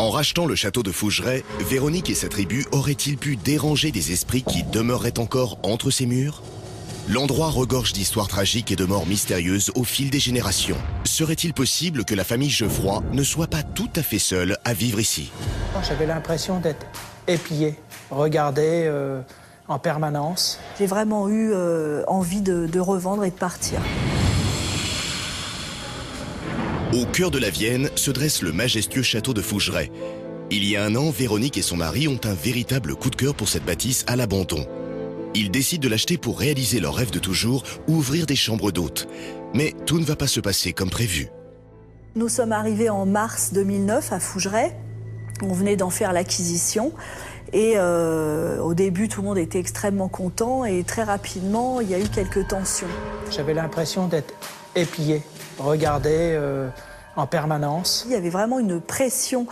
En rachetant le château de Fougeray, Véronique et sa tribu auraient-ils pu déranger des esprits qui demeureraient encore entre ces murs? L'endroit regorge d'histoires tragiques et de morts mystérieuses au fil des générations. Serait-il possible que la famille Geoffroy ne soit pas tout à fait seule à vivre ici? J'avais l'impression d'être épié, regardé en permanence. J'ai vraiment eu envie de revendre et de partir. Au cœur de la Vienne se dresse le majestueux château de Fougeray. Il y a un an, Véronique et son mari ont un véritable coup de cœur pour cette bâtisse à l'abandon. Ils décident de l'acheter pour réaliser leur rêve de toujours, ouvrir des chambres d'hôtes. Mais tout ne va pas se passer comme prévu. Nous sommes arrivés en mars 2009 à Fougeray. On venait d'en faire l'acquisition. Et au début, tout le monde était extrêmement content. Et très rapidement, il y a eu quelques tensions. J'avais l'impression d'être épié, regardé en permanence. Il y avait vraiment une pression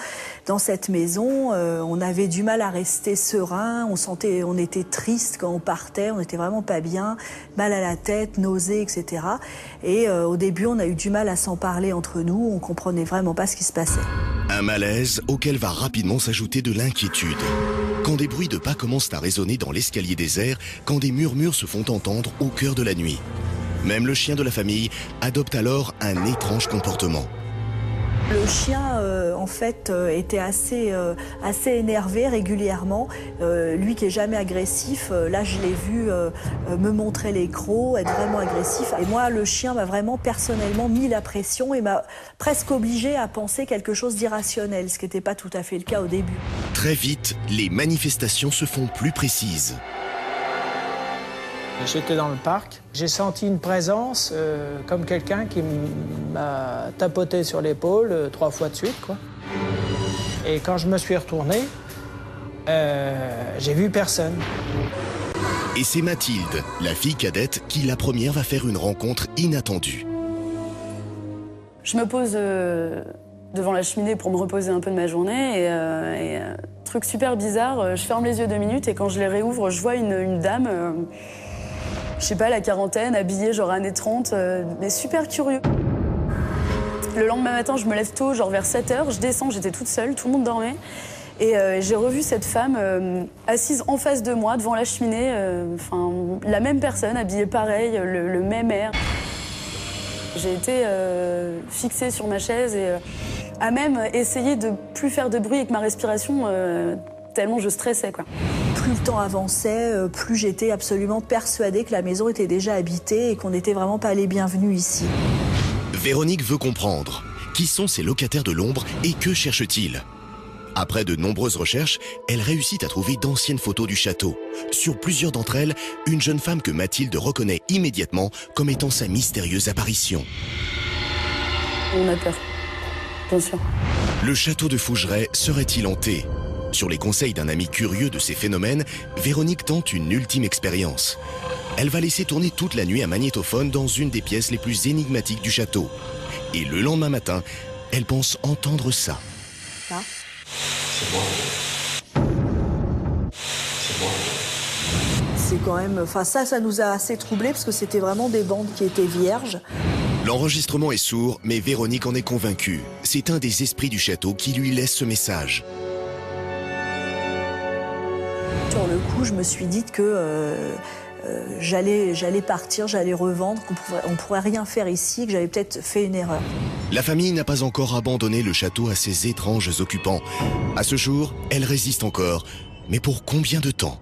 dans cette maison. On avait du mal à rester serein. On était triste quand on partait. On n'était vraiment pas bien. Mal à la tête, nausées, etc. Et au début, on a eu du mal à s'en parler entre nous. On comprenait vraiment pas ce qui se passait. Un malaise auquel va rapidement s'ajouter de l'inquiétude. Quand des bruits de pas commencent à résonner dans l'escalier désert, quand des murmures se font entendre au cœur de la nuit. Même le chien de la famille adopte alors un étrange comportement. Le chien, en fait, était assez énervé régulièrement. Lui qui est jamais agressif, là je l'ai vu me montrer les crocs, être vraiment agressif. Et moi, le chien m'a vraiment personnellement mis la pression et m'a presque obligé à penser quelque chose d'irrationnel, ce qui n'était pas tout à fait le cas au début. Très vite, les manifestations se font plus précises. J'étais dans le parc, j'ai senti une présence comme quelqu'un qui m'a tapoté sur l'épaule 3 fois de suite, quoi. Et quand je me suis retourné, j'ai vu personne. Et c'est Mathilde, la fille cadette, qui la première va faire une rencontre inattendue. Je me pose devant la cheminée pour me reposer un peu de ma journée et truc super bizarre, je ferme les yeux 2 minutes et quand je les réouvre, je vois une dame... je sais pas, la quarantaine, habillée genre années 30, mais super curieux. Le lendemain matin, je me lève tôt, genre vers 7h, je descends, j'étais toute seule, tout le monde dormait. Et j'ai revu cette femme assise en face de moi, devant la cheminée, la même personne, habillée pareil, le même air. J'ai été fixée sur ma chaise et à même essayer de plus faire de bruit avec ma respiration, tellement je stressais, quoi. Plus le temps avançait, plus j'étais absolument persuadée que la maison était déjà habitée et qu'on n'était vraiment pas les bienvenus ici. Véronique veut comprendre. Qui sont ces locataires de l'ombre et que cherchent-ils? Après de nombreuses recherches, elle réussit à trouver d'anciennes photos du château. Sur plusieurs d'entre elles, une jeune femme que Mathilde reconnaît immédiatement comme étant sa mystérieuse apparition. On a peur, bien sûr. Le château de Fougeray serait-il hanté? Sur les conseils d'un ami curieux de ces phénomènes, Véronique tente une ultime expérience. Elle va laisser tourner toute la nuit un magnétophone dans une des pièces les plus énigmatiques du château. Et le lendemain matin, elle pense entendre ça. Là. C'est bon. C'est bon. C'est quand même... Enfin, ça nous a assez troublés parce que c'était vraiment des bandes qui étaient vierges. L'enregistrement est sourd, mais Véronique en est convaincue. C'est un des esprits du château qui lui laisse ce message. Sur le coup, je me suis dit que j'allais partir, j'allais revendre, qu'on pourrait rien faire ici, que j'avais peut-être fait une erreur. La famille n'a pas encore abandonné le château à ses étranges occupants. À ce jour, elle résiste encore. Mais pour combien de temps ?